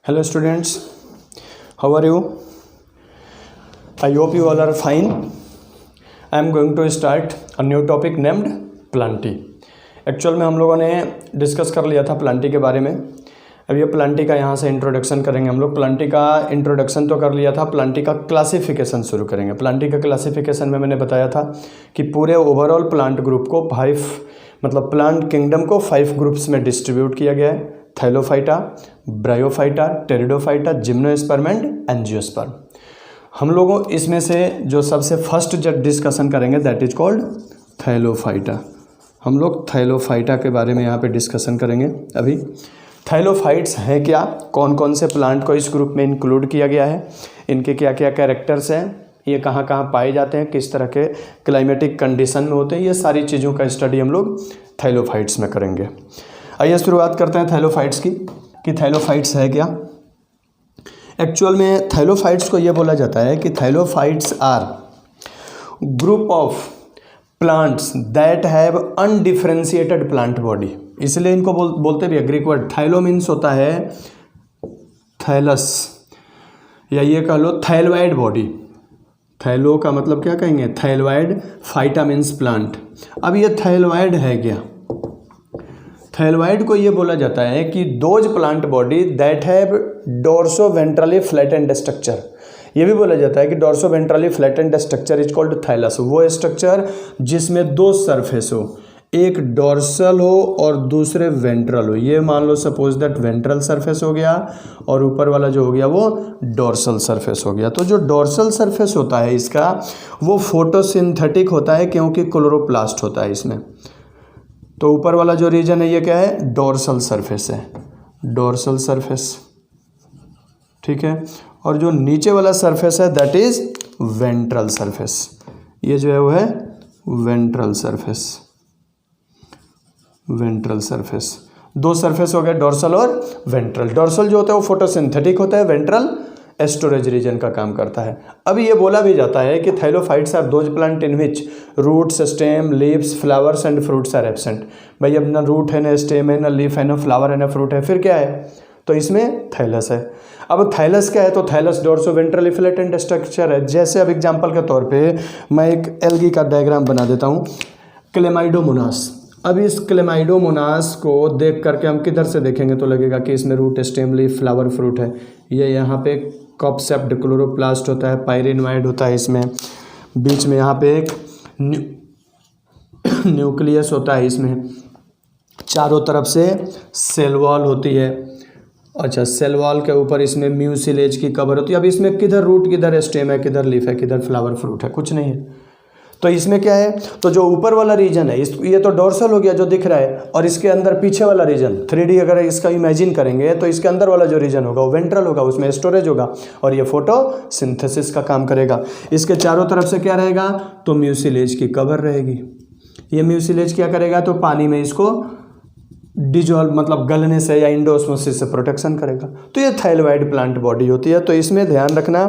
Hello students, how are you? I hope you all are fine. I am going to start a new topic named Plantae. Actual में हम लोगों ने discuss कर लिया था Plantae के बारे में. अब ये प्लांटी का यहाँ से इंट्रोडक्शन करेंगे हम लोग. प्लांटी का इंट्रोडक्शन तो कर लिया था, प्लांटी का क्लासिफिकेशन शुरू करेंगे. प्लांटी का क्लासिफिकेशन में मैंने बताया था कि पूरे ओवरऑल प्लांट ग्रुप को प्लांट किंगडम को 5 ग्रुप्स में डिस्ट्रीब्यूट किया गया है. Thallophyta, bryophyta, pteridophyta, gymnosperm and angiosperm. हम लोगों इसमें से जो सबसे फर्स्ट जब डिस्कशन करेंगे दैट इज कॉल्ड थैलोफाइटा. हम लोग थैलोफाइटा के बारे में यहाँ पे डिस्कशन करेंगे. अभी थैलोफाइट्स हैं क्या, कौन कौन से प्लांट को इस ग्रुप में इंक्लूड किया गया है, इनके क्या क्या कैरेक्टर्स हैं, ये कहाँ कहाँ पाए जाते हैं, किस तरह के क्लाइमेटिक कंडीशन में होते हैं, ये सारी चीज़ों का स्टडी हम लोग थैलोफाइट्स में करेंगे. आइए शुरुआत करते हैं थैलोफाइट्स की कि थैलोफाइट्स है क्या. एक्चुअल में थैलोफाइट्स को ये बोला जाता है कि thallophytes are group of plants that have undifferentiated plant body. इसलिए इनको बोलते भी ग्रीक वर्ड थैलो मीन्स होता है थैलस, या ये कह लो थैलोइड बॉडी. थैलो का मतलब क्या कहेंगे, थैलोइड. Phyta means plant. अब ये थैलोइड है क्या, थैलोइड को ये बोला जाता है कि those plant body that have dorso ventrally flattened structure. ये भी बोला जाता है कि dorso ventrally flattened structure is called thallus. वो स्ट्रक्चर जिसमें दो सरफेस हो, एक डोर्सल हो और दूसरे वेंट्रल हो. ये मान लो सपोज दैट वेंट्रल सरफेस हो गया और ऊपर वाला जो हो गया वो डोर्सल सरफेस हो गया. तो जो डोर्सल सरफेस होता है इसका वो फोटोसिंथेटिक होता है क्योंकि क्लोरोप्लास्ट होता है इसमें. तो ऊपर वाला जो रीजन है ये क्या है, डोर्सल सरफेस है, डोर्सल सरफेस. ठीक है. और जो नीचे वाला सरफेस है दैट इज वेंट्रल सरफेस. ये जो है वो है वेंट्रल सरफेस. वेंट्रल सरफेस दो सरफेस हो गए, डोर्सल और वेंट्रल. डोर्सल जो होता है वो फोटोसिंथेटिक होता है, वेंट्रल स्टोरेज रीजन का काम करता है. अभी ये बोला भी जाता है कि thallophytes are those plant in which roots, stem, leaves, flowers and fruits are absent. भाई अब ना रूट है, ना स्टेम है, ना लीफ है, ना फ्लावर है, ना फ्रूट है, फिर क्या है, तो इसमें थैलस है. अब थैलस क्या है, तो thallus dorso ventrally flattened structure है. जैसे अब एग्जांपल के तौर पे मैं एक एल्गी का डायग्राम बना देता हूँ, क्लेमाइडोमोनास. अब इस क्लेमाइडोमोनास को देख करके हम किधर से देखेंगे तो लगेगा कि इसमें root, stem, leaf, flower, fruit है. ये यहाँ पे कॉपसेप्ट क्लोरोप्लास्ट होता है, पायरिनोइड होता है इसमें, बीच में यहाँ पे एक न्यूक्लियस होता है इसमें, चारों तरफ से सेल वॉल होती है. अच्छा, सेल वॉल के ऊपर इसमें म्यूसिलेज की कवर होती है. अब इसमें किधर रूट, किधर स्टेम है, किधर लीफ है, किधर फ्लावर, फ्रूट है, कुछ नहीं है. तो इसमें क्या है, तो जो ऊपर वाला रीजन है ये तो डोर्सल हो गया जो दिख रहा है, और इसके अंदर पीछे वाला रीजन 3D अगर इसका इमेजिन करेंगे तो इसके अंदर वाला जो रीजन होगा वो वेंट्रल होगा, उसमें स्टोरेज होगा और ये फोटोसिंथेसिस का काम करेगा. इसके चारों तरफ से क्या रहेगा, तो म्यूसिलेज की कवर रहेगी. ये म्यूसिलेज क्या करेगा, तो पानी में इसको डिजॉल्व गलने से या इंडोस्मोसिस से प्रोटेक्शन करेगा. तो ये थैलोइड प्लांट बॉडी होती है. तो इसमें ध्यान रखना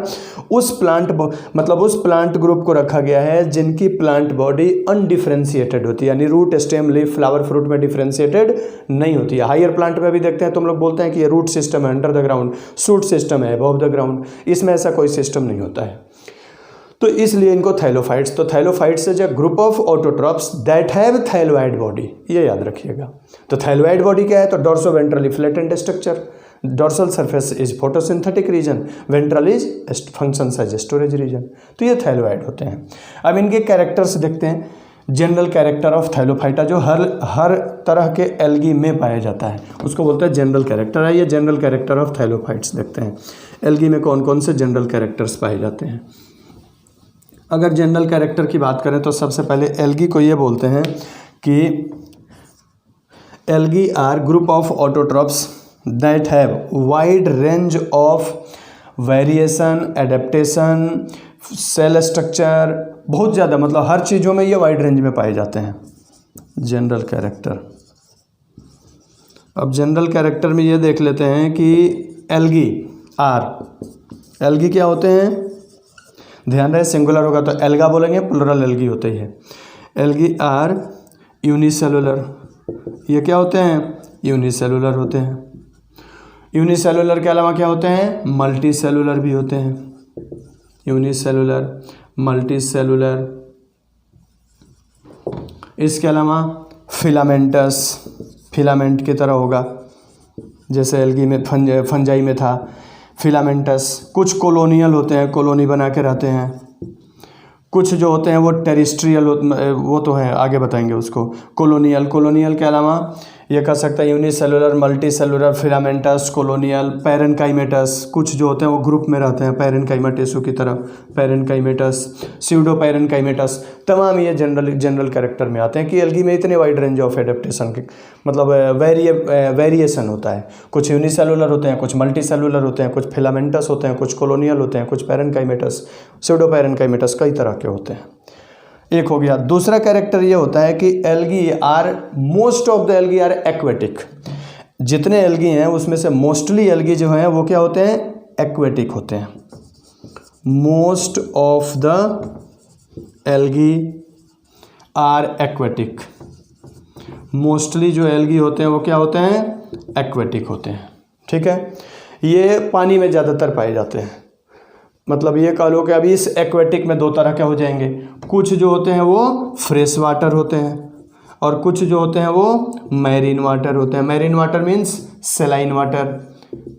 उस प्लांट ग्रुप को रखा गया है जिनकी प्लांट बॉडी अनडिफरेंशिएटेड होती है, यानी root, stem, leaf, flower, fruit में डिफरेंशिएटेड नहीं होती है. हायर प्लांट में भी देखते हैं तो हम लोग बोलते हैं कि ये रूट सिस्टम है under the ground, shoot system है अबव द ग्राउंड. इसमें ऐसा कोई सिस्टम नहीं होता है. तो इसलिए इनको थैलोफाइट्स, तो thallophytes is a group of autotrophs that have thalloid body. ये याद रखिएगा. तो थैलोइड बॉडी क्या है, तो dorso ventrally flattened structure, dorsal surface is photosynthetic region, ventral is functions as storage region. तो ये थैलोइड होते हैं. अब इनके कैरेक्टर्स देखते हैं. जनरल कैरेक्टर ऑफ थैलोफाइटा जो हर तरह के एल्गी में पाया जाता है उसको बोलते हैं जनरल कैरेक्टर. है ये जनरल कैरेक्टर ऑफ थैलोफाइट्स. देखते हैं एल्गी में कौन कौन से जनरल कैरेक्टर्स पाए जाते हैं. अगर जनरल कैरेक्टर की बात करें तो सबसे पहले एल्गी को ये बोलते हैं कि algae are group of autotrophs that have wide range of variation, adaptation, cell structure. बहुत ज़्यादा हर चीज़ों में ये वाइड रेंज में पाए जाते हैं जनरल कैरेक्टर. अब जनरल कैरेक्टर में ये देख लेते हैं कि एल्गी क्या होते हैं. ध्यान रहे सिंगुलर होगा तो एल्गा बोलेंगे, प्लुरल एल्गी होते ही है. Algae are unicellular. ये क्या होते हैं, यूनिसेलुलर होते हैं. यूनिसेलुलर के अलावा क्या होते हैं, मल्टी सेलुलर भी होते हैं, यूनिसेलुलर, मल्टी सेलुलर। इसके अलावा फिलामेंटस, फिलामेंट की तरह होगा, जैसे एल्गी में फंजाई में था फिलामेंटस। कुछ कॉलोनियल होते हैं, कॉलोनी बना के रहते हैं। कुछ जो होते हैं वो टेरिस्ट्रियल, वो तो है, आगे बताएंगे उसको। कॉलोनियल, कॉलोनियल के अलावा ये कर सकता है unicellular, multi cellular, filamentous, colonial, parenchymatous. कुछ जो होते हैं वो ग्रुप में रहते हैं, पैरेनकाइमा टिश्यू की तरह, पैरेनकाइमेटस, स्यूडो पैरेनकाइमेटस। तमाम ये जनरल कैरेक्टर में आते हैं कि एल्गी में इतने वाइड रेंज ऑफ एडेप्टेशन के मतलब वेरिएशन होता है। कुछ यूनिसेलुलर होते हैं, कुछ मल्टी सेलुलर होते हैं, कुछ फिलामेंटस होते हैं, कुछ कॉलोनियल होते हैं, कुछ पैरेनकाइमेटस, स्यूडो पैरेनकाइमेटस, कई तरह के होते हैं। एक हो गया। दूसरा कैरेक्टर ये होता है कि algae are, most of the algae are aquatic. जितने एल्गी हैं उसमें से मोस्टली एल्गी जो हैं वो क्या होते हैं, एक्वेटिक होते हैं। Most of the algae are aquatic. Mostly जो एल्गी होते हैं वो क्या होते हैं, एक्वेटिक होते हैं। ठीक है, ये पानी में ज़्यादातर पाए जाते हैं। मतलब ये कह लो कि अभी इस एक्वेटिक में दो तरह के हो जाएंगे। कुछ जो होते हैं वो फ्रेश वाटर होते हैं और कुछ जो होते हैं वो मैरीन वाटर होते हैं। Marine water means saline water,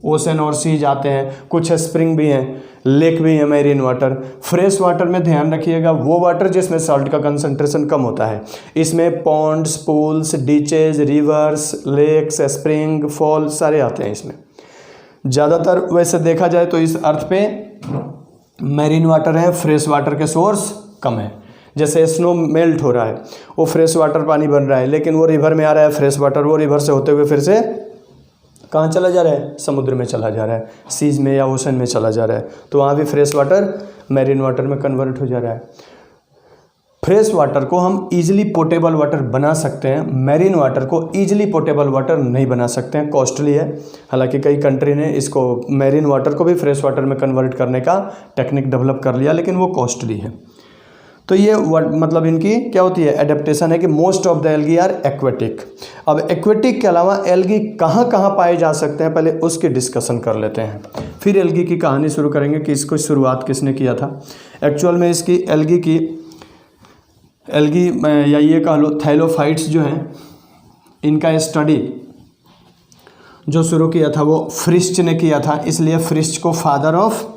ocean और सीज आते हैं। कुछ स्प्रिंग भी हैं, लेक भी है मैरीन वाटर। फ्रेश वाटर में ध्यान रखिएगा वो वाटर जिसमें सॉल्ट का कंसंट्रेशन कम होता है। इसमें ponds, pools, ditches, rivers, lakes, spring, fall सारे आते हैं इसमें। ज़्यादातर वैसे देखा जाए तो इस अर्थ पे मैरीन वाटर है, फ्रेश वाटर के सोर्स कम है। जैसे स्नो मेल्ट हो रहा है, वो फ्रेश वाटर पानी बन रहा है, लेकिन वो रिवर में आ रहा है फ्रेश वाटर, वो रिवर से होते हुए फिर से कहाँ चला जा रहा है, समुद्र में चला जा रहा है, सीज में या ओशन में चला जा रहा है। तो वहाँ भी फ्रेश वाटर मैरीन वाटर में कन्वर्ट हो जा रहा है। फ्रेश वाटर को हम ईजिली पोर्टेबल वाटर बना सकते हैं, मैरीन वाटर को ईजिली पोर्टेबल वाटर नहीं बना सकते हैं, कॉस्टली है। हालांकि कई कंट्री ने इसको मैरीन वाटर को भी फ्रेश वाटर में कन्वर्ट करने का टेक्निक डेवलप कर लिया, लेकिन वो कॉस्टली है। तो ये मतलब इनकी क्या होती है, एडेप्टेशन है कि most of the algae are aquatic. अब एक्वेटिक के अलावा एल्गी कहाँ कहाँ पाए जा सकते हैं, पहले उसकी डिस्कशन कर लेते हैं, फिर एल्गी की कहानी शुरू करेंगे कि इसको शुरुआत किसने किया था। एक्चुअल में इसकी एल्गी या ये कह लो थैलोफाइट्स जो हैं, इनका स्टडी जो शुरू किया था वो फ्रिश्च ने किया था, इसलिए फ्रिश्च को फादर ऑफ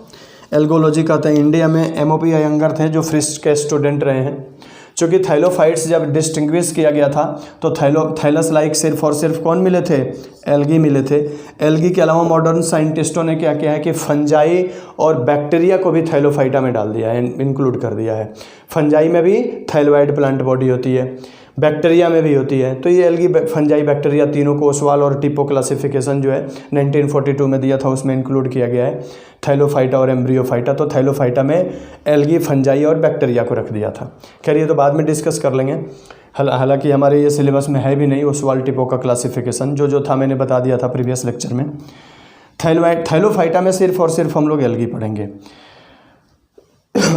एल्गोलॉजी कहते हैं। इंडिया में एमओपी अयंगर थे जो फ्रिश्च के स्टूडेंट रहे हैं। चूँकि थैलोफाइट्स जब डिस्टिंग्विश किया गया था तो थैलस लाइक सिर्फ और सिर्फ कौन मिले थे, एल्गी मिले थे। एल्गी के अलावा मॉडर्न साइंटिस्टों ने क्या किया है कि फंजाई और बैक्टीरिया को भी थैलोफाइटा में डाल दिया है, इंक्लूड कर दिया है। फंजाई में भी थैलोइड प्लांट बॉडी होती है, बैक्टीरिया में भी होती है। तो ये एल्गी, फंजाई, बैक्टीरिया तीनों को ओसवाल और टिपो क्लासिफिकेशन जो है 1942 में दिया था, उसमें इंक्लूड किया गया है थैलोफाइटा और एम्ब्रियोफाइटा। तो थैलोफाइटा में एल्गी, फंजाई और बैक्टीरिया को रख दिया था। खैर ये तो बाद में डिस्कस कर लेंगे, हालांकि हमारे ये सिलेबस में है भी नहीं ओसवाल टिपो का क्लासिफिकेशन, जो था मैंने बता दिया था प्रीवियस लेक्चर में। थैलोफाइटा में सिर्फ और सिर्फ हम लोग एल्गी पढ़ेंगे।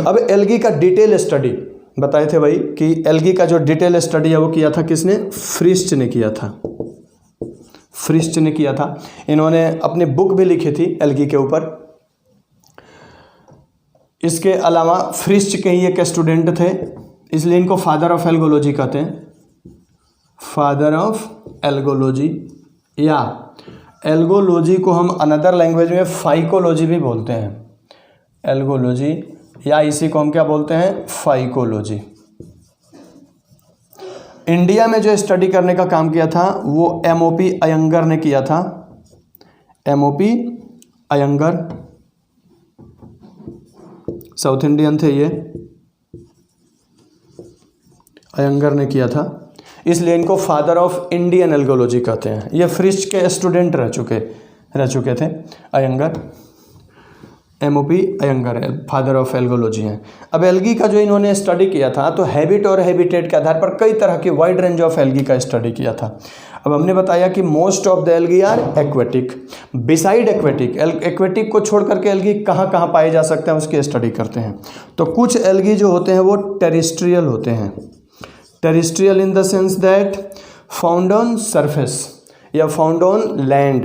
अब एल्गी का डिटेल स्टडी बताए थे भाई कि एल्गी का जो डिटेल स्टडी है वो किया था किसने, फ्रिश्च ने किया था। फ्रिश्च ने किया था। इन्होंने अपनी बुक भी लिखी थी एल्गी के ऊपर। इसके अलावा फ्रिश्च के ही एक स्टूडेंट थे, इसलिए इनको फादर ऑफ एल्गोलॉजी कहते हैं, फादर ऑफ एल्गोलॉजी। या एल्गोलॉजी को हम अनदर लैंग्वेज में फाइकोलॉजी भी बोलते हैं, एल्गोलॉजी, या इसी को हम क्या बोलते हैं, फाइकोलॉजी। इंडिया में जो स्टडी करने का काम किया था वो एमओपी अयंगर ने किया था। एमओपी अयंगर साउथ इंडियन थे ये, अयंगर ने किया था, इसलिए इनको फादर ऑफ इंडियन एल्गोलॉजी कहते हैं। ये फ्रिश्च के स्टूडेंट रह चुके थे अयंगर। एमओपी अयंगर है, फादर ऑफ एल्गोलॉजी हैं। अब एल्गी का जो इन्होंने स्टडी किया था तो हैबिट और हैबिटेट के आधार पर कई तरह की वाइड रेंज ऑफ एल्गी का स्टडी किया था। अब हमने बताया कि most of the algae are aquatic. Beside aquatic, aquatic को छोड़ करके एल्गी कहाँ कहाँ पाए जा सकते हैं उसकी स्टडी करते हैं। तो कुछ एल्गी जो होते हैं वो टेरिस्ट्रियल होते हैं। Terrestrial in the sense that found on surface या found on land.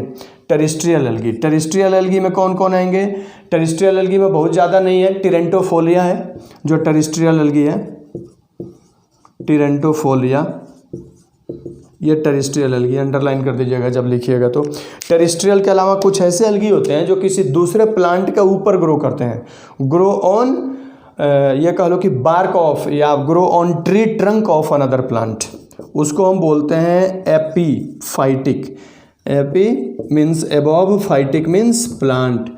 Terrestrial algae. Terrestrial algae में कौन कौन आएंगे? टेरेस्ट्रियल एल्गी में बहुत ज़्यादा नहीं है, टिरेंटोफोलिया है जो टेरेस्ट्रियल एल्गी है, टिरेंटोफोलिया, ये टेरेस्ट्रियल एल्गी, अंडरलाइन कर दीजिएगा जब लिखिएगा तो। टेरेस्ट्रियल के अलावा कुछ ऐसे एल्गी होते हैं जो किसी दूसरे प्लांट के ऊपर ग्रो करते हैं, ग्रो ऑन, ये कह लो कि बार्क ऑफ या grow on tree trunk of another plant, उसको हम बोलते हैं epiphytic. AP means above, phytic means plant,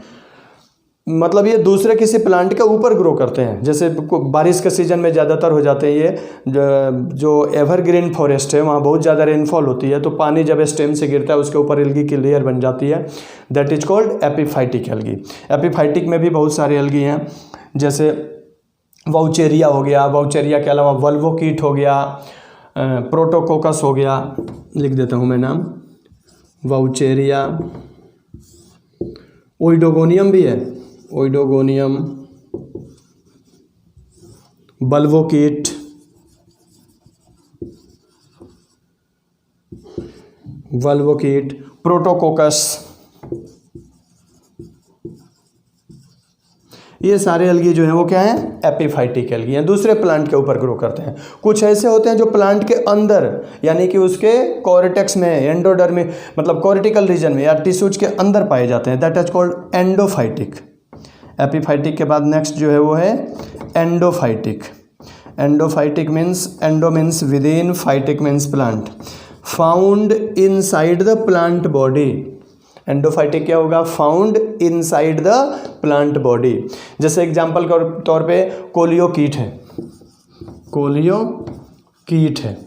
मतलब ये दूसरे किसी प्लांट के ऊपर ग्रो करते हैं। जैसे बारिश के सीजन में ज़्यादातर हो जाते हैं ये, जो एवरग्रीन फॉरेस्ट है वहाँ बहुत ज़्यादा रेनफॉल होती है, तो पानी जब स्टेम से गिरता है उसके ऊपर एल्गी की लेयर बन जाती है, that is called epiphytic algae. Epiphytic में भी बहुत सारे एल्गी हैं, जैसे वाउचेरिया हो गया, वाउचेरिया के अलावा वल्वोकीट हो गया, प्रोटोकोकस हो गया, लिख देता हूँ मैं नाम, वाउचेरिया, ओइडोगोनियम भी है, ओइडोगोनियम, बल्वोकीट, वल्वोकीट, प्रोटोकोकस, ये सारे एल्गी जो हैं वो क्या हैं? एपीफाइटिक एल्गी हैं, दूसरे प्लांट के ऊपर ग्रो करते हैं। कुछ ऐसे होते हैं जो प्लांट के अंदर यानी कि उसके कॉर्टेक्स में, एंडोडर्मी मतलब कॉर्टिकल रीजन में या टिश्यूज के अंदर पाए जाते हैं, that is called endophytic. Epiphytic के बाद नेक्स्ट जो है वो है endophytic. Endophytic means, endo means with in, phytic means plant, found inside the plant body. Endophytic क्या होगा? Found inside the plant body. जैसे एग्जांपल के तौर पे कोलियोकीट है, कोलियोकीट है,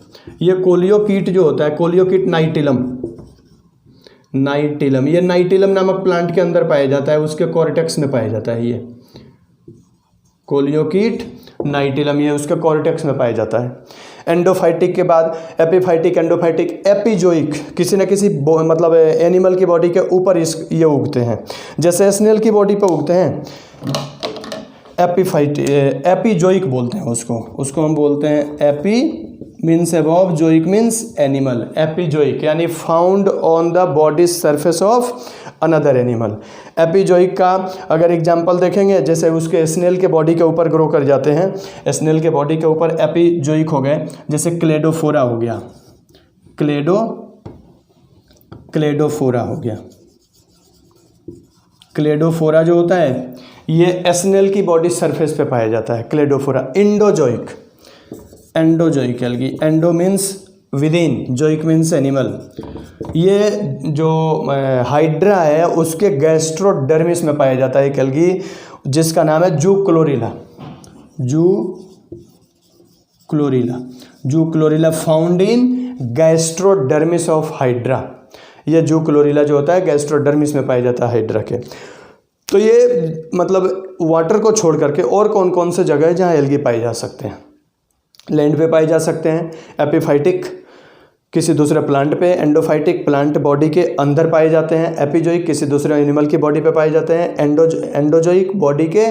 ये कोलियोकीट जो होता है, कोलियोकीट नाइटिलम, नाइटिलम, ये नाइटिलम नामक प्लांट के अंदर पाया जाता है, उसके कॉर्टेक्स में पाया जाता है। ये कोलियोकीट नाइटिलम, ये उसके कॉर्टेक्स में पाया जाता है। एंडोफाइटिक के बाद एपीफाइटिक, एंडोफाइटिक, एपिजोइक, किसी न किसी मतलब एनिमल की बॉडी के ऊपर ये उगते हैं, जैसे स्नेल की बॉडी पे उगते हैं, एपिजोइक बोलते हैं उसको हम बोलते हैं epi means above, zoic means animal, epizoic यानी found on the body surface of another animal. Epizoic का अगर एग्जांपल देखेंगे, जैसे उसके स्नेल के बॉडी के ऊपर ग्रो कर जाते हैं, स्नेल के बॉडी के ऊपर एपिजोइक हो गए, जैसे क्लेडोफोरा हो गया, क्लेडोफोरा हो गया। क्लेडोफोरा जो होता है ये स्नेल की बॉडी सरफेस पे पाया जाता है, cladophora. Endozoic, endozoic algae, endo means within, zoic means animal. ये जो हाइड्रा है उसके गैस्ट्रोडर्मिस में पाया जाता है एक एल्गी जिसका नाम है zoochlorella, zoochlorella found in gastrodermis of hydra. ये जूक्लोरिला जो होता है गैस्ट्रोडर्मिस में पाया जाता है हाइड्रा के। तो ये मतलब वाटर को छोड़ करके और कौन कौन से जगह है जहाँ एल्गी पाए जा सकते हैं? लैंड पे पाए जा सकते हैं, एपीफाइटिक किसी दूसरे प्लांट पे, एंडोफाइटिक प्लांट बॉडी के अंदर पाए जाते हैं, एपिजोइक किसी दूसरे एनिमल की बॉडी पे पाए जाते हैं, एंडोजोइक बॉडी के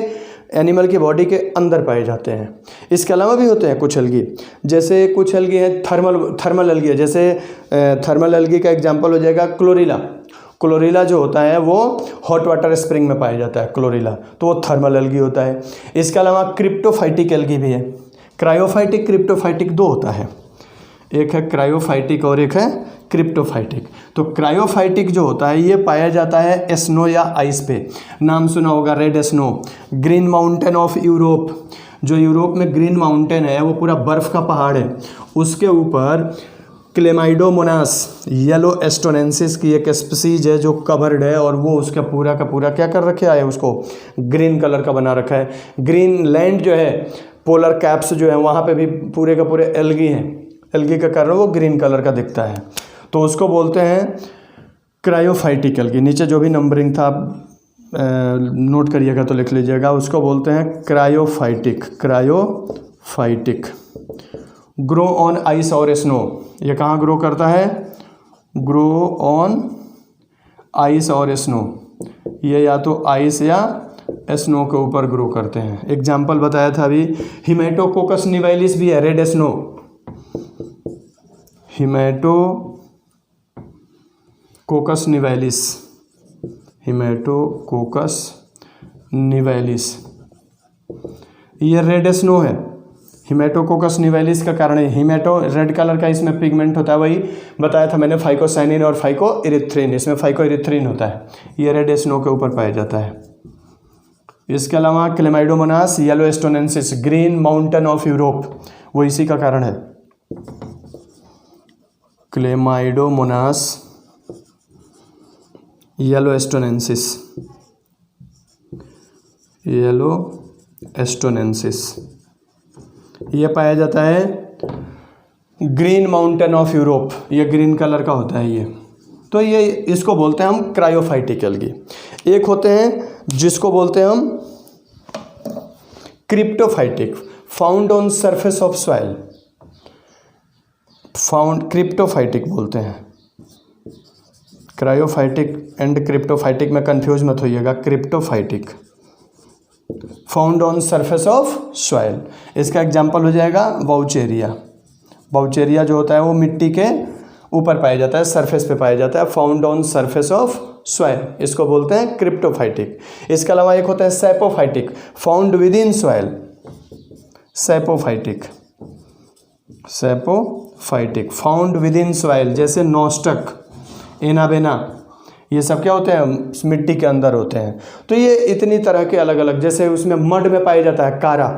एनिमल की बॉडी के अंदर पाए जाते हैं। इसके अलावा भी होते हैं कुछ एल्गी, जैसे कुछ एल्गी हैं थर्मल एल्गी है, जैसे थर्मल एल्गी का एग्जांपल हो जाएगा क्लोरिला। क्लोरिला जो होता है वो हॉट वाटर स्प्रिंग में पाया जाता है क्लोरिला, तो वो थर्मल एल्गी होता है। इसके अलावा क्रिप्टोफाइटिक एल्गी भी है। क्रायोफाइटिक, क्रिप्टोफाइटिक दो होता है, एक है क्रायोफाइटिक और एक है क्रिप्टोफाइटिक। तो क्रायोफाइटिक जो होता है ये पाया जाता है स्नो या आइस पे। नाम सुना होगा red snow, green mountain of Europe, जो यूरोप में ग्रीन माउंटेन है वो पूरा बर्फ़ का पहाड़ है, उसके ऊपर क्लेमाइडोमोनास येलो एस्टोनेंसिस की एक स्पीसीज है जो कवर्ड है, और वो उसका पूरा का पूरा क्या कर रखा है, उसको ग्रीन कलर का बना रखा है। ग्रीन लैंड जो है, पोलर कैप्स जो है वहाँ पे भी पूरे का पूरे एल्गी हैं, एल्गी का कारण वो ग्रीन कलर का दिखता है, तो उसको बोलते हैं क्रायोफाइटिक एल्गी। नीचे जो भी नंबरिंग था आप नोट करिएगा तो लिख लीजिएगा, उसको बोलते हैं cryophytic. Cryophytic grow on ice और स्नो, ये कहाँ ग्रो करता है? ग्रो ऑन आइस और स्नो, ये या तो आइस या स्नो के ऊपर ग्रो करते हैं। एग्जाम्पल बताया था अभी, हिमेटोकोकस निवेलिस भी है, रेड स्नो, हिमेटोकोकस निवेलिस, हिमेटोकोकस निवैलिस, ये रेड स्नो है हिमेटोकोकस निवैलिस का कारण है। हिमेटो रेड कलर का इसमें पिगमेंट होता है, वही बताया था मैंने, फाइकोसाइनिन और फाइकोइरिथ्रिन, इसमें फाइकोइरिथ्रिन होता है, ये रेड स्नो के ऊपर पाया जाता है। इसके अलावा chlamydomonas yellowstonensis, green mountain of Europe, वो इसी का कारण है। क्लेमाइडोमोनास येलोस्टोनेंसिस, ये पाया जाता है ग्रीन माउंटेन ऑफ यूरोप, ये ग्रीन कलर का होता है ये। तो ये इसको बोलते हैं हम क्रायोफाइटिक एल्गी। एक होते हैं जिसको बोलते हैं हम cryptophytic, found on surface of soil, found cryptophytic बोलते हैं। क्रायोफाइटिक एंड क्रिप्टोफाइटिक में कंफ्यूज मत होइएगा, cryptophytic found on surface of soil. इसका एग्जांपल हो जाएगा वाउचेरिया। वाउचेरिया जो होता है वो मिट्टी के ऊपर पाया जाता है, सरफेस पे पाया जाता है, found on surface of soil, इसको बोलते हैं क्रिप्टोफाइटिक। इसके अलावा एक होता है saprophytic, found within soil, saprophytic, saprophytic found within soil, जैसे नोस्टक, एनाबेना, ये सब क्या होते हैं, मिट्टी के अंदर होते हैं। तो ये इतनी तरह के अलग अलग, जैसे उसमें मड में पाया जाता है, कारा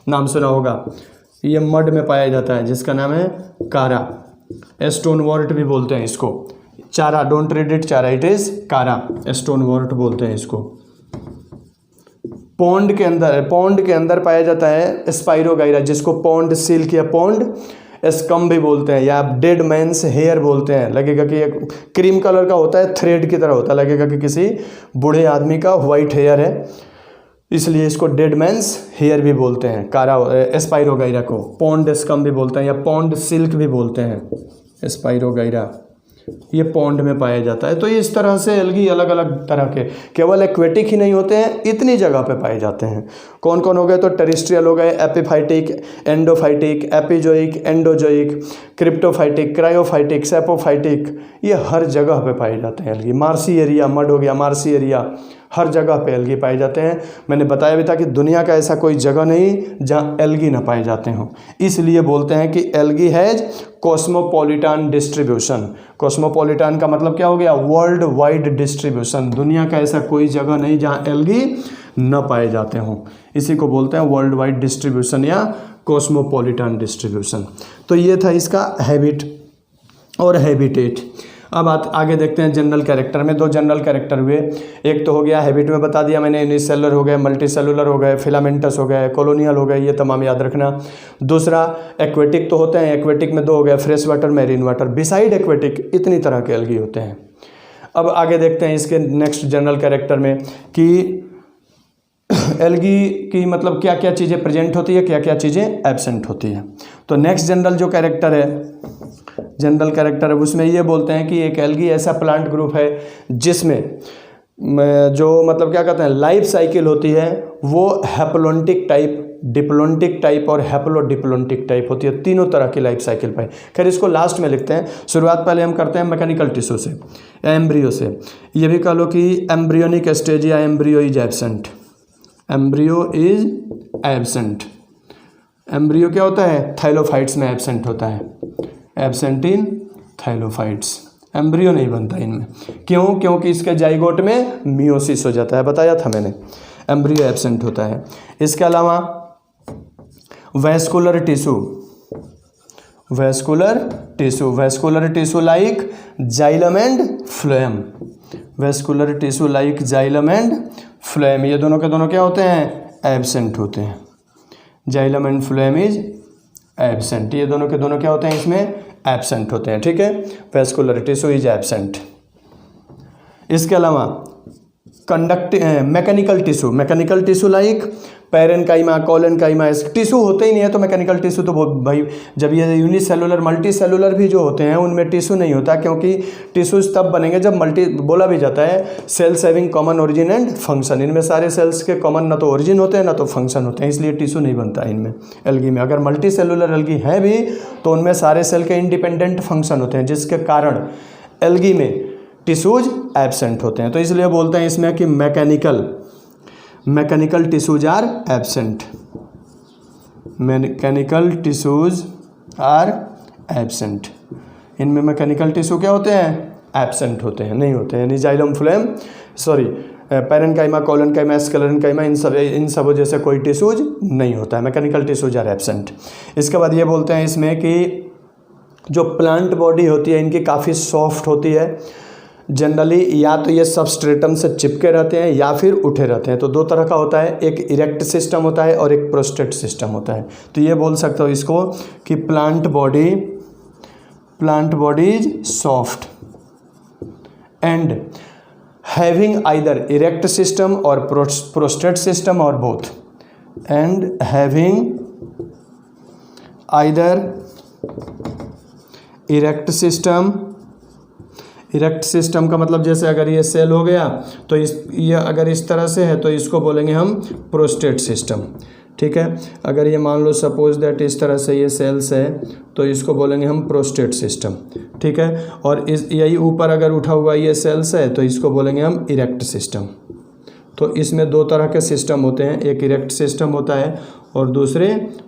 नाम सुना होगा, ये मड में पाया जाता है जिसका नाम है कारा, स्टोन वॉर्ट भी बोलते हैं इसको, चारा, डोंट रीड इट चारा, इट इज कारा, स्टोन वॉर्ट बोलते हैं इसको। पॉन्ड के अंदर पाया जाता है स्पाइरोगाइरा, जिसको पॉन्ड सिल्क या पॉन्ड स्कम भी बोलते हैं, या डेड मैंस हेयर बोलते हैं। लगेगा कि एक क्रीम कलर का होता है, थ्रेड की तरह होता है, लगेगा कि किसी बूढ़े आदमी का वाइट हेयर है, इसलिए इसको डेड मैंस हेयर भी बोलते हैं, कारा स्पाइरोगाइरा को। पॉन्ड स्कम भी बोलते हैं या पॉन्ड सिल्क भी बोलते हैं स्पाइरोगाइरा, ये पॉन्ड में पाया जाता है। तो इस तरह से एल्गी अलग अलग तरह के, केवल एक्वेटिक ही नहीं होते हैं, इतनी जगह पे पाए जाते हैं। कौन कौन हो गए, तो टेरेस्ट्रियल हो गए, epiphytic, endophytic, epizoic, endozoic, क्रिप्टोफाइटिक, cryophytic, सैपोफाइटिक, ये हर जगह पे पाए जाते हैं एल्गी। मार्सी एरिया, मड हो गया, मार्सी एरिया, हर जगह पे एल्गी पाए जाते हैं। मैंने बताया भी था कि दुनिया का ऐसा कोई जगह नहीं जहाँ एल्गी ना पाए जाते हों, इसलिए बोलते हैं कि algae has cosmopolitan distribution. Cosmopolitan का मतलब क्या हो गया, वर्ल्ड वाइड डिस्ट्रीब्यूशन, दुनिया का ऐसा कोई जगह नहीं जहाँ एल्गी न पाए जाते हों, इसी को बोलते हैं वर्ल्ड वाइड डिस्ट्रीब्यूशन या कॉस्मोपॉलिटन डिस्ट्रीब्यूशन। तो ये था इसका हैबिट और हैबिटेट। अब आगे देखते हैं जनरल कैरेक्टर में। दो जनरल कैरेक्टर हुए, एक तो हो गया हैबिट में बता दिया मैंने, यूनिसेलुलर हो गए, मल्टी सेलुलर हो गए, फिलामेंटस हो गए, कॉलोनियल हो गए, ये तमाम याद रखना। दूसरा एक्वेटिक तो होते हैं, एक्वेटिक में दो हो गए, fresh water, marine water. Beside aquatic इतनी तरह के एल्गी होते हैं। अब आगे देखते हैं इसके नेक्स्ट जनरल कैरेक्टर में कि एल्गी की मतलब क्या क्या चीज़ें प्रेजेंट होती है, क्या क्या चीज़ें एब्सेंट होती है। तो नेक्स्ट जनरल जो कैरेक्टर है, जनरल कैरेक्टर है, उसमें ये बोलते हैं कि एक एल्गी ऐसा प्लांट ग्रुप है जिसमें जो मतलब क्या कहते हैं लाइफ साइकिल होती है वो हैप्लोन्टिक टाइप, डिप्लोन्टिक टाइप और हैप्लोडिप्लोन्टिक टाइप होती है। तीनों तरह की लाइफ साइकिल पाई। खैर इसको लास्ट में लिखते हैं, शुरुआत पहले हम करते हैं मैकेनिकल टिश्यू से, एम्ब्रियो से। ये भी कह लो कि एम्ब्रियोनिक स्टेज या embryo is absent, embryo is absent. Embryo क्या होता है, थाइलोफाइट्स में एब्सेंट होता है, एब्सेंट इन थाइलोफाइट्स। एम्ब्रियो नहीं बनता इनमें, क्यों, क्योंकि इसके जाइगोट में मियोसिस हो जाता है, बताया था मैंने, एम्ब्रियो एब्सेंट होता है। इसके अलावा vascular tissue, vascular tissue, vascular tissue like xylem and phloem, vascular tissue like xylem and phloem, ये दोनों के दोनों क्या होते हैं, एब्सेंट होते हैं। Xylem and phloem is absent, ये दोनों के दोनों क्या होते हैं, इसमें एब्सेंट होते हैं, ठीक है। Vascular tissue is absent. इसके अलावा mechanical tissue, mechanical tissue like parenchyma, collenchyma, tissue होते ही नहीं है तो मैकेनिकल टिश्यू तो भाई, जब ये यूनिसेलुलर मल्टी सेलुलर भी जो होते हैं उनमें टिश्यू नहीं होता, क्योंकि टिश्यूज तब बनेंगे जब मल्टी, बोला भी जाता है sales having common origin and function, इनमें सारे सेल्स के कॉमन ना तो ओरिजिन होते हैं ना तो फंक्शन होते हैं, इसलिए टिश्यू नहीं बनता है इनमें एल्गी में। अगर मल्टी सेलुलर एल्गी है भी तो उनमें सारे सेल के इंडिपेंडेंट फंक्शन होते हैं, जिसके कारण एल्गी में टिश्यूज एब्सेंट होते हैं। तो इसलिए बोलते हैं इसमें कि mechanical tissues are absent, mechanical tissues are absent. इनमें मैकेनिकल टिश्यू क्या होते हैं? एब्सेंट होते हैं, नहीं होते हैं। यानी जाइलम फ्लोएम पैरेन्काइमा, कोलोनकाइमा, स्क्लेरेन्काइमा, इन सब वजह से कोई टिश्यूज नहीं होता है, मैकेनिकल टिश्यूज आर एब्सेंट। इसके बाद ये बोलते हैं इसमें कि जो प्लांट बॉडी होती है इनकी काफ़ी सॉफ्ट होती है। जनरली या तो ये सबस्ट्रेटम से चिपके रहते हैं या फिर उठे रहते हैं। तो दो तरह का होता है, एक इरेक्ट सिस्टम होता है और एक प्रोस्ट्रेट सिस्टम होता है। तो ये बोल सकते हो इसको कि plant body is soft and having either erect system और प्रोस्ट्रेट सिस्टम और both, and having either erect system का मतलब जैसे अगर ये सेल हो गया तो ये अगर इस तरह से है तो इसको बोलेंगे हम प्रोस्टेट सिस्टम, ठीक है। अगर ये मान लो सपोज दैट इस तरह से ये सेल्स है तो इसको बोलेंगे हम प्रोस्टेट सिस्टम, ठीक है। और यही ऊपर अगर उठा हुआ ये सेल्स है तो इसको बोलेंगे हम इरेक्ट सिस्टम। तो इसमें दो तरह के सिस्टम होते हैं, एक इरेक्ट सिस्टम होता है और दूसरे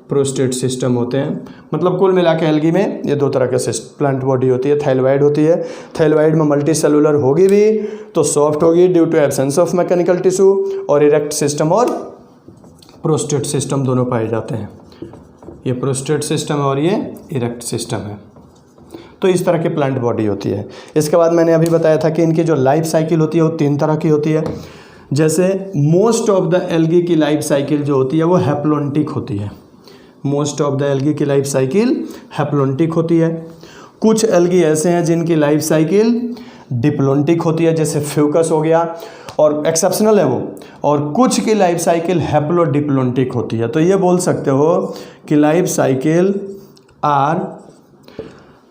प्रोस्टेट सिस्टम होते हैं। मतलब कुल मिला के एल्गी में ये दो तरह के प्लांट बॉडी होती है। थैलेवाइड होती है, थैलेवाइड में मल्टी सेलुलर होगी भी तो सॉफ्ट होगी due to absence of mechanical tissue, और इरेक्ट सिस्टम और प्रोस्टेट सिस्टम दोनों पाए जाते हैं। ये प्रोस्टेट सिस्टम है और ये इरेक्ट सिस्टम है। तो इस तरह की प्लांट बॉडी होती है। इसके बाद मैंने अभी बताया था कि इनकी जो लाइफ साइकिल होती है वो 3 तरह की होती है। जैसे मोस्ट ऑफ द एल्गी की लाइफ साइकिल जो होती है वो हैप्लोन्टिक होती है। मोस्ट ऑफ द एल्गी की लाइफ साइकिल हैप्लोन्टिक होती है। कुछ एल्गी ऐसे हैं जिनकी लाइफ साइकिल डिप्लोन्टिक होती है, जैसे फ्यूकस हो गया, और एक्सेप्शनल है वो। और कुछ की लाइफ साइकिल हैप्लोडिप्लोन्टिक होती है। तो ये बोल सकते हो कि life cycle are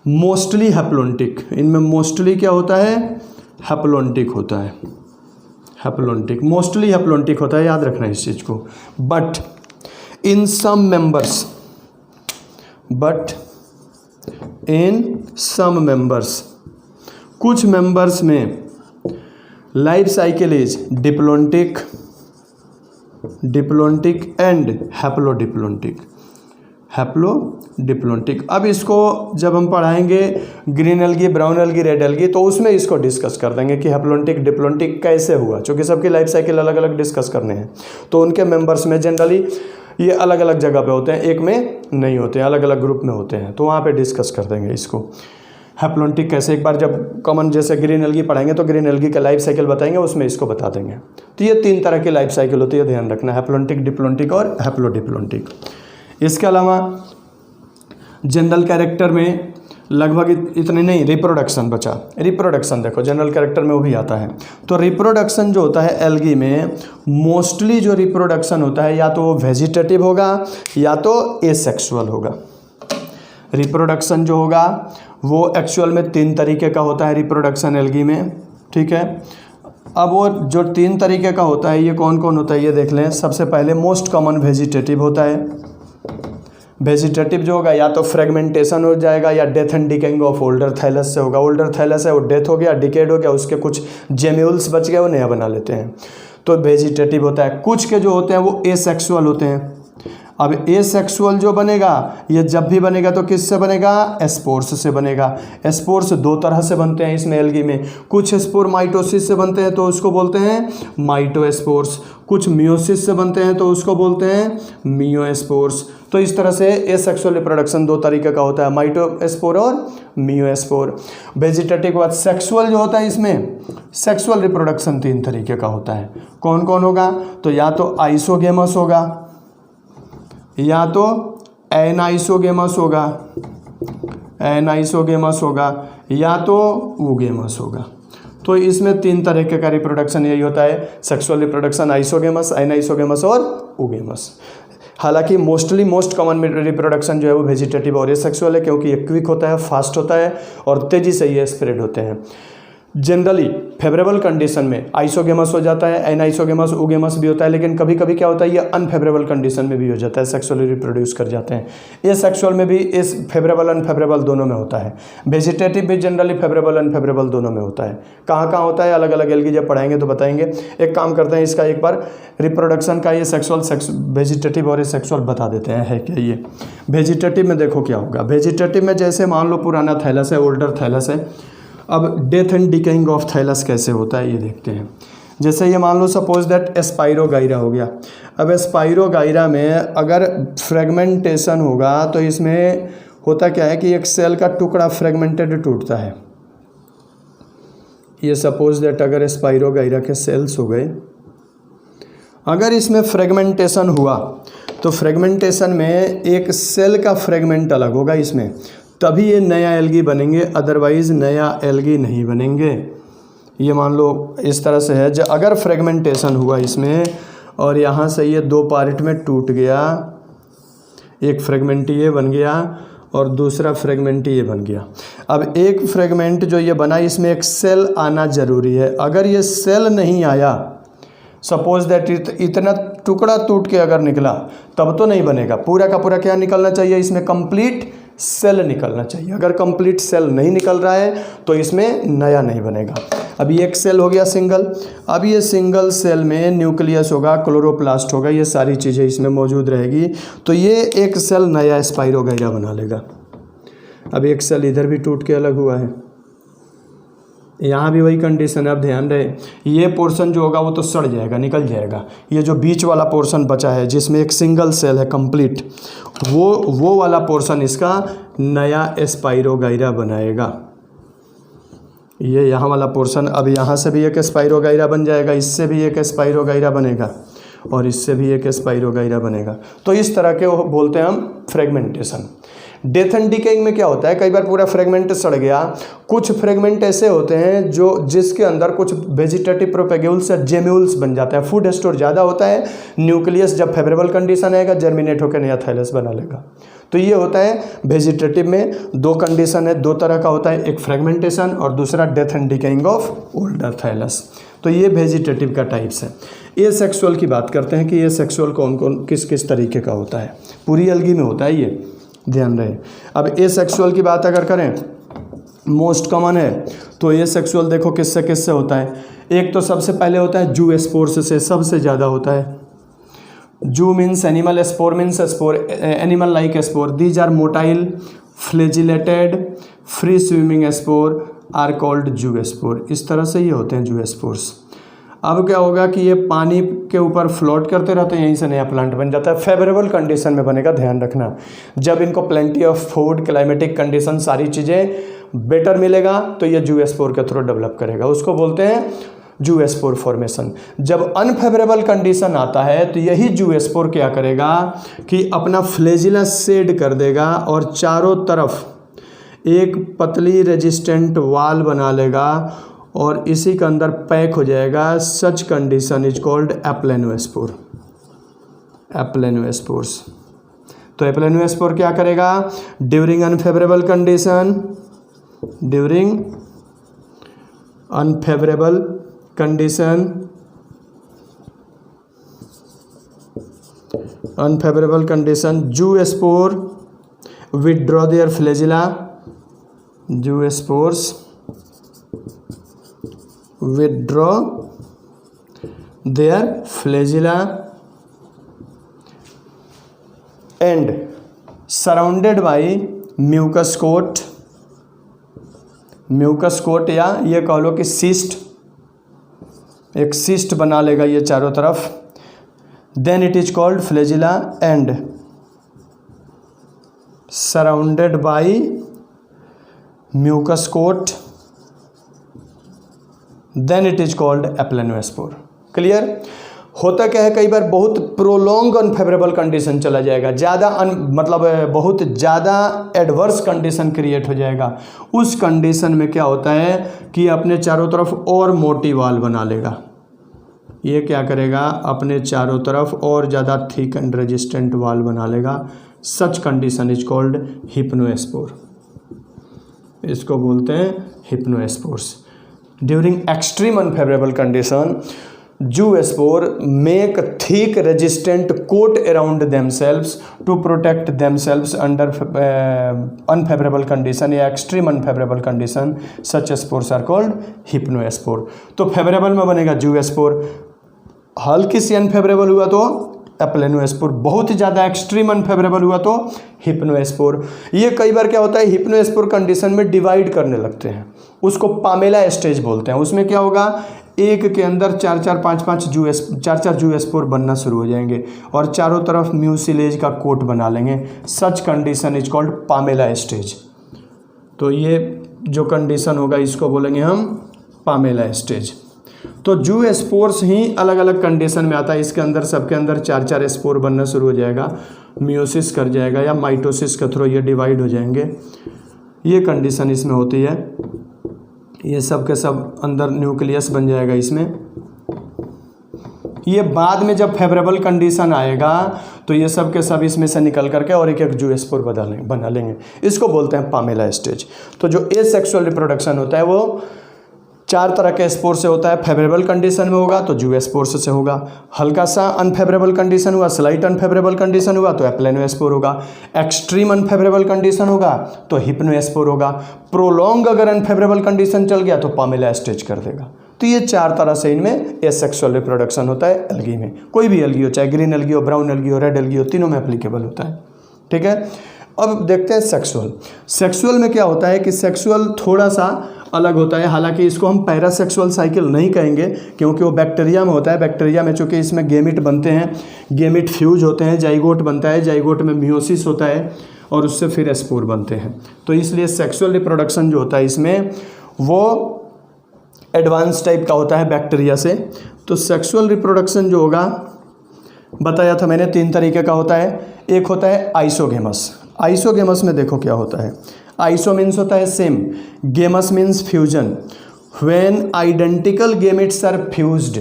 mostly haplontic. इनमें मोस्टली क्या होता है? हैप्लोन्टिक होता है। हैप्लोन्टिक, मोस्टली हैप्लोन्टिक होता है, याद रखना इस चीज़ को। बट इन सम मेंबर्स, कुछ मेंबर्स में life cycle is diplontic and haplodiplontic. अब इसको जब हम पढ़ाएंगे green algae, brown algae, red algae, तो उसमें इसको डिस्कस कर देंगे कि हैप्लोन्टिक डिप्लोन्टिक कैसे हुआ, क्योंकि सबकी लाइफ साइकिल अलग अलग डिस्कस करने हैं। तो उनके मेंबर्स में जनरली ये अलग अलग जगह पे होते हैं, एक में नहीं होते हैं, अलग अलग ग्रुप में होते हैं। तो वहाँ पे डिस्कस कर देंगे इसको हैप्लोन्टिक कैसे। एक बार जब कॉमन जैसे ग्रीन एल्गी पढ़ाएंगे तो ग्रीन एल्गी का लाइफ साइकिल बताएंगे, उसमें इसको बता देंगे। तो ये 3 तरह की लाइफ साइकिल होती है, ध्यान रखना, हैप्लोन्टिक, डिप्लोन्टिक और हैप्लोडिप्लोन्टिक। इसके अलावा जनरल कैरेक्टर में लगभग इतने नहीं, रिप्रोडक्शन बचा। रिप्रोडक्शन देखो जनरल कैरेक्टर में वो भी आता है। तो रिप्रोडक्शन जो होता है एल्गी में, मोस्टली जो रिप्रोडक्शन होता है या तो वो वेजिटेटिव होगा या तो एसेक्सुअल होगा। रिप्रोडक्शन जो होगा वो एक्चुअल में 3 तरीके का होता है रिप्रोडक्शन एल्गी में, ठीक है। अब वो जो 3 तरीके का होता है ये कौन कौन होता है ये देख लें। सबसे पहले मोस्ट कॉमन वेजिटेटिव होता है। वेजिटेटिव जो होगा या तो फ्रेगमेंटेशन हो जाएगा या death and decaying of older thallus से होगा। ओल्डर थैलस है वो डेथ हो गया, डिकेड हो गया, उसके कुछ जेम्यूल्स बच गए, वो नया बना लेते हैं, तो वेजिटेटिव होता है। कुछ के जो होते हैं वो एसेक्सुअल होते हैं। अब एसेक्सुअल जो बनेगा ये जब भी बनेगा तो किससे बनेगा? स्पोर्स से बनेगा। स्पोर्स 2 तरह से बनते हैं इसमें एल्गी में। कुछ स्पोर माइटोसिस से बनते हैं तो उसको बोलते हैं माइटोस्पोर्स, कुछ मियोसिस से बनते हैं तो उसको बोलते हैं मियोस्पोर्स। तो इस तरह से एसेक्सुअल रिप्रोडक्शन 2 तरीके का होता है, माइटोस्पोर और मियोस्पोर। वेजिटेटिव के बाद सेक्सुअल जो होता है इसमें सेक्सुअल रिप्रोडक्शन 3 तरीके का होता है। कौन कौन होगा? तो या तो आइसोगेमस होगा, या तो एनाइसोगेमस होगा, या तो ऊगेमस होगा। तो इसमें 3 तरीके का रिप्रोडक्शन यही होता है, सेक्सुअल रिप्रोडक्शन, आइसोगेमस, एनाइसोगेमस और ऊगेमस। हालांकि मोस्ट कॉमन रिप्रोडक्शन जो है वो वेजिटेटिव और एसेक्सुअल है, क्योंकि ये क्विक होता है, फास्ट होता है और तेज़ी से ये स्प्रेड होते हैं। जनरली फेवरेबल कंडीशन में आइसोगेमस हो जाता है, एनाइसोगेमस ओगेमस भी होता है, लेकिन कभी कभी क्या होता है ये अनफेवरेबल कंडीशन में भी हो जाता है, सेक्सुअली रिप्रोड्यूस कर जाते हैं। ये सेक्सुअल में भी इस फेवरेबल अनफेवरेबल दोनों में होता है। वेजिटेटिव भी जनरली फेवरेबल अनफेवरेबल दोनों में होता है। कहाँ कहाँ होता है अलग अलग एल्गी जब पढ़ाएंगे तो बताएंगे। एक काम करते हैं इसका एक बार रिप्रोडक्शन का ये वेजिटेटिव और ये सेक्सुअल बता देते हैं है क्या ये। वेजिटेटिव में देखो क्या होगा। वेजिटेटिव में जैसे मान लो पुराना थैलस है, ओल्डर थैलस है। अब death and decaying of thallus कैसे होता है ये देखते हैं। जैसे ये मान लो सपोज दैट स्पाइरोगाइरा हो गया। अब स्पाइरोगाइरा में अगर फ्रेगमेंटेशन होगा तो इसमें होता क्या है कि एक सेल का टुकड़ा फ्रेगमेंटेड टूटता है। ये सपोज दैट अगर स्पाइरोगाइरा के सेल्स हो गए, अगर इसमें फ्रेगमेंटेशन हुआ तो फ्रेगमेंटेशन में एक सेल का फ्रेगमेंट अलग होगा इसमें, तभी ये नया एल्गी बनेंगे, अदरवाइज़ नया एल्गी नहीं बनेंगे। ये मान लो इस तरह से है, जब अगर फ्रेगमेंटेशन हुआ इसमें और यहाँ से ये दो पार्ट में टूट गया, एक फ्रेगमेंट ये बन गया और दूसरा फ्रेगमेंट ये बन गया। अब एक फ्रेगमेंट जो ये बना इसमें एक सेल आना ज़रूरी है। अगर ये सेल नहीं आया, सपोज दैट इतना टुकड़ा टूट के अगर निकला तब तो नहीं बनेगा। पूरा का पूरा क्या निकलना चाहिए इसमें, कंप्लीट सेल निकलना चाहिए। अगर कंप्लीट सेल नहीं निकल रहा है तो इसमें नया नहीं बनेगा। अब ये एक सेल हो गया सिंगल। अब ये सिंगल सेल में न्यूक्लियस होगा, क्लोरोप्लास्ट होगा, ये सारी चीज़ें इसमें मौजूद रहेगी, तो ये एक सेल नया स्पाइरोगाइरा बना लेगा। अब एक सेल इधर भी टूट के अलग हुआ है, यहाँ भी वही कंडीशन है। अब ध्यान रहे, ये पोर्शन जो होगा वो तो सड़ जाएगा, निकल जाएगा। ये जो बीच वाला पोर्शन बचा है जिसमें एक सिंगल सेल है कंप्लीट, वो वाला पोर्शन इसका नया स्पाइरोगाइरा बनाएगा। ये यहाँ वाला पोर्शन, अब यहाँ से भी एक स्पाइरोगाइरा बन जाएगा, इससे भी एक स्पाइरोगाइरा बनेगा और इससे भी एक स्पाइरोगाइरा बनेगा। तो इस तरह के वो बोलते हैं हम फ्रेगमेंटेशन। डेथ एंड डिकेइंग में क्या होता है, कई बार पूरा फ्रेगमेंट सड़ गया। कुछ फ्रेगमेंट ऐसे होते हैं जिसके अंदर कुछ वेजिटेटिव प्रोपेग्यूल्स या जेम्यूल्स बन जाते हैं। फूड स्टोर ज़्यादा होता है, न्यूक्लियस जब फेवरेबल कंडीशन आएगा जर्मिनेट होकर नया थैलस बना लेगा। तो ये होता है वेजिटेटिव में दो कंडीशन है, दो तरह का होता है, एक फ्रेगमेंटेशन और दूसरा death and decaying of older thallus. तो ये वेजिटेटिव का टाइप्स है। ये सेक्सुअल की बात करते हैं कि ये सेक्सुअल कौन कौन किस किस तरीके का होता है। पूरी एल्गी में होता है ये, ध्यान रहे। अब ए सेक्सुअल की बात अगर करें, मोस्ट कॉमन है तो ए सेक्सुअल देखो किससे किससे होता है। एक तो सबसे पहले होता है जू स्पोर्स से, सबसे ज़्यादा होता है। Zoo means animal, spore means spore, animal like spore. These are motile flagellated free swimming spore are called zoo spore. इस तरह से ये होते हैं जू स्पोर्स। अब क्या होगा कि ये पानी के ऊपर फ्लोट करते रहते हैं, यहीं से नया प्लांट बन जाता है। फेवरेबल कंडीशन में बनेगा, ध्यान रखना। जब इनको plenty of food, climatic condition, सारी चीज़ें बेटर मिलेगा तो ये जू स्पोर के थ्रू डेवलप करेगा, उसको बोलते हैं जू स्पोर फॉर्मेशन। जब अनफेवरेबल कंडीशन आता है तो यही जू स्पोर क्या करेगा कि अपना फ्लेजिला शेड कर देगा और चारों तरफ एक पतली रेजिस्टेंट वाल बना लेगा और इसी के अंदर पैक हो जाएगा। Such condition is called aplanospore. Aplanospores. तो एप्लेनोस्पोर क्या करेगा, during unfavourable condition, during unfavourable condition, unfavourable condition zoospore withdraw their flagella, zoospores withdraw their flagella and surrounded by mucus coat, mucus coat या ये कह लो कि cyst, एक cyst बना लेगा ये चारों तरफ। Then it is called flagella and surrounded by mucus coat, then it is called aplanospore. Clear? होता क्या है, कई बार बहुत प्रोलॉन्ग अनफेवरेबल कंडीशन चला जाएगा, ज़्यादा मतलब बहुत ज़्यादा एडवर्स कंडीशन क्रिएट हो जाएगा। उस कंडीशन में क्या होता है कि अपने चारों तरफ और मोटी वाल बना लेगा। ये क्या करेगा, अपने चारों तरफ और ज़्यादा थिक एंड रेजिस्टेंट वाल बना लेगा। Such condition is called hypnospore. इसको बोलते हैं hypnospores. During extreme unfavourable condition zoospore make thick resistant coat around themselves to protect themselves under unfavorable condition या extreme unfavorable condition. such spores are called hypnospore. तो favourable में बनेगा zoospore, हल्की सी unfavourable हुआ तो एप्लेनोस्पोर, बहुत ही ज़्यादा एक्सट्रीम अनफेवरेबल हुआ तो हिप्नोस्पोर. ये कई बार क्या होता है हिप्नोस्पोर कंडीशन में डिवाइड करने लगते हैं, उसको पामेला स्टेज बोलते हैं. उसमें क्या होगा एक के अंदर 4-4 जूस्पोर बनना शुरू हो जाएंगे और चारों तरफ म्यूसिलेज का कोट बना लेंगे. सच condition is called Pamela stage. तो ये जो कंडीशन होगा इसको बोलेंगे हम पामेला स्टेज. तो जूस्पोर्स ही अलग अलग कंडीशन में आता है. इसके अंदर सबके अंदर 4-4 स्पोर बनना शुरू हो जाएगा, मियोसिस कर जाएगा या माइटोसिस के थ्रू ये डिवाइड हो जाएंगे. ये कंडीशन इसमें होती है. ये सब के सब अंदर न्यूक्लियस बन जाएगा इसमें. ये बाद में जब फेवरेबल कंडीशन आएगा तो ये सब के सब इसमें से निकल करके और एक एक जूस्पोर बना लेंगे. इसको बोलते हैं पामेला स्टेज. तो जो एसेक्सुअल रिप्रोडक्शन होता है वो 4 तरह के स्पोर से होता है. फेवरेबल कंडीशन में होगा तो जूस्पोर से होगा, हल्का सा अनफेवरेबल कंडीशन हुआ, स्लाइट अनफेवरेबल कंडीशन हुआ तो एप्लेनोस्पोर होगा, एक्सट्रीम अनफेवरेबल कंडीशन होगा तो हिप्नोस्पोर होगा, प्रोलॉन्ग अगर अनफेवरेबल कंडीशन चल गया तो पामेला स्टेज कर देगा. तो ये 4 तरह से इनमें एसेक्सुअल रिप्रोडक्शन होता है एल्गी में. कोई भी एल्गी हो, चाहे ग्रीन एल्गी हो, ब्राउन एल्गी हो, रेड एल्गी हो, तीनों में एप्लीकेबल होता है. ठीक है. अब देखते हैं सेक्सुअल. सेक्सुअल में क्या होता है कि सेक्सुअल थोड़ा सा अलग होता है. हालांकि इसको हम पैरासेक्सुअल साइकिल नहीं कहेंगे क्योंकि वो बैक्टीरिया में होता है. बैक्टीरिया में चूँकि इसमें गेमिट बनते हैं, गेमिट फ्यूज होते हैं, जाइगोट बनता है, जाइगोट में मियोसिस होता है और उससे फिर स्पोर बनते हैं. तो इसलिए सेक्सुअल रिप्रोडक्शन जो होता है इसमें वो एडवांस टाइप का होता है बैक्टीरिया से. तो सेक्सुअल रिप्रोडक्शन जो होगा बताया था मैंने 3 तरीके का होता है. एक होता है आइसोगेमस. आइसोगेमस में देखो क्या होता है. आइसो मीन्स होता है same, gamous means fusion. When identical gametes are fused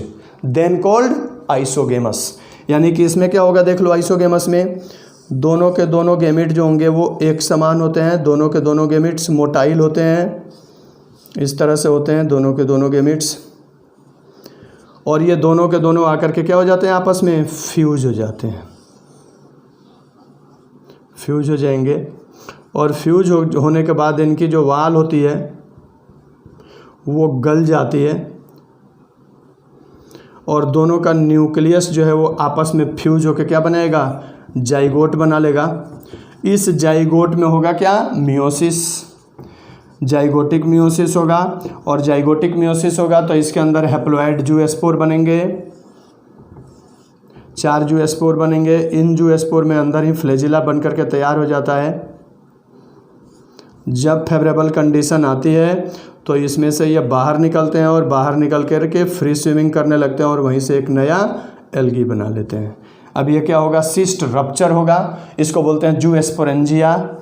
then called isogamous. यानी कि इसमें क्या होगा देख लो. आइसोगेमस में दोनों के दोनों गेमेट जो होंगे वो एक समान होते हैं. दोनों के दोनों गेमेट्स मोटाइल होते हैं, इस तरह से होते हैं दोनों के दोनों गेमेट्स. और ये दोनों के दोनों आकर के क्या हो जाते हैं आपस में फ्यूज हो जाते हैं. फ्यूज हो जाएंगे और फ्यूज होने के बाद इनकी जो वाल होती है वो गल जाती है और दोनों का न्यूक्लियस जो है वो आपस में फ्यूज होकर क्या बनाएगा, जाइगोट बना लेगा. इस जाइगोट में होगा क्या, मियोसिस, जाइगोटिक मियोसिस होगा. और जाइगोटिक मियोसिस होगा तो इसके अंदर हैप्लॉइड जूस्पोर बनेंगे, 4 जूस्पोर बनेंगे. इन जूस्पोर में अंदर ही फ्लैजिला बन करके तैयार हो जाता है. जब फेवरेबल कंडीशन आती है तो इसमें से ये बाहर निकलते हैं और बाहर निकल कर के फ्री स्विमिंग करने लगते हैं और वहीं से एक नया एल्गी बना लेते हैं. अब ये क्या होगा, सिस्ट रप्चर होगा. इसको बोलते हैं जूस्पोरेंजिया.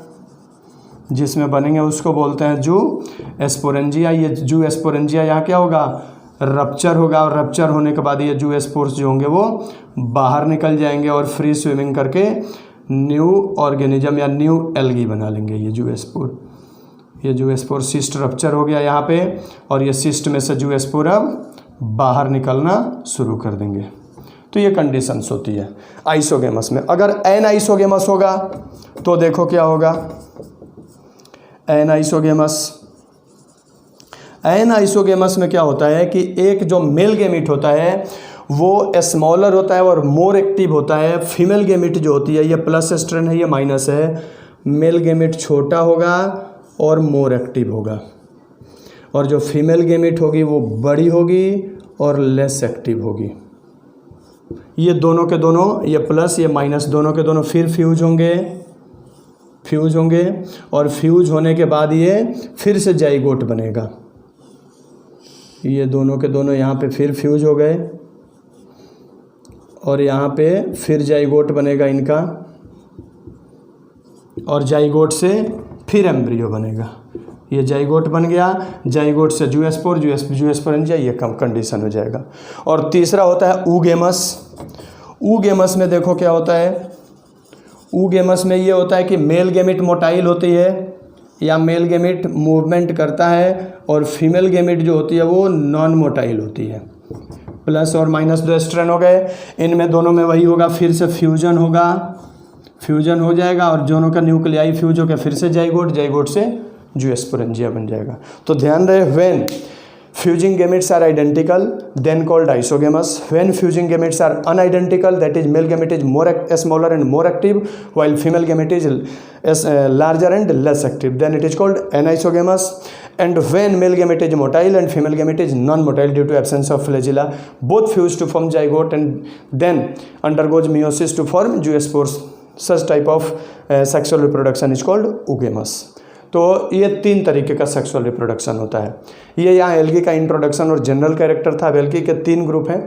जिसमें बनेंगे उसको बोलते हैं जूस्पोरेंजिया. ये जूस्पोरेंजिया यहाँ क्या होगा, रप्चर होगा. और रप्चर होने के बाद ये जूस्पोर्स जो होंगे वो बाहर निकल जाएंगे और फ्री स्विमिंग करके न्यू ऑर्गेनिज्म या न्यू एल्गी बना लेंगे. ये जूस्पोर सिस्ट रप्चर हो गया यहाँ पे और ये सिस्ट में से जूस्पोर अब बाहर निकलना शुरू कर देंगे. तो ये कंडीशंस होती है आइसोगेमस में. अगर एन आइसोगेमस होगा तो देखो क्या होगा. एन आइसोगेमस में क्या होता है कि एक जो मेल गेमिट होता है वो स्मॉलर होता है और मोर एक्टिव होता है. फीमेल गेमिट जो होती है ये प्लस स्ट्रेन है, ये माइनस है. मेल गेमिट छोटा होगा और मोर एक्टिव होगा और जो फीमेल गेमिट होगी वो बड़ी होगी और लेस एक्टिव होगी. ये दोनों के दोनों, ये प्लस ये माइनस, दोनों के दोनों फिर फ्यूज होंगे और फ्यूज होने के बाद ये फिर से जाइगोट बनेगा. ये दोनों के दोनों यहाँ पे फिर फ्यूज हो गए और यहाँ पे फिर जाइगोट बनेगा इनका और जाइगोट से फिर एम्ब्रियो बनेगा. ये जाइगोट बन गया, जाइगोट से जूस्पोरेंजिया, ये कम कंडीशन हो जाएगा. और तीसरा होता है ऊगेमस. ऊगेमस में देखो क्या होता है. ऊगेमस में ये होता है कि मेल गेमिट मोटाइल होती है या मेल गेमिट मूवमेंट करता है और फीमेल गेमिट जो होती है वो नॉन मोटाइल होती है। प्लस और माइनस 2 स्ट्रैंड हो गए, इनमें दोनों में वही होगा, फिर से फ्यूजन होगा, फ्यूजन हो जाएगा और दोनों का न्यूक्लियाई फ्यूज होकर फिर से जाइगोट, जाइगोट से ज़ूस्पोरेंजिया बन जाएगा। तो ध्यान रहे, when fusing gametes are identical then called isogamous, when fusing gametes are unidentical, that is male gamete is more smaller and more active while female gamete is larger and less active, then it is called anisogamous. And when male gamete is motile and female gamete is non-motile due to absence of flagella, both fuse to form zygote and then undergoes meiosis to form zoospores, such type of sexual reproduction is called oogamous. तो ये 3 तरीके का sexual reproduction होता है। ये यहाँ algae का introduction और जनरल कैरेक्टर था। अब एल्गी के 3 ग्रुप हैं,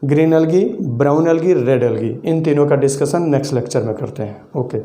green algae, brown algae, red algae. इन तीनों का डिस्कशन नेक्स्ट लेक्चर में करते हैं। ओके।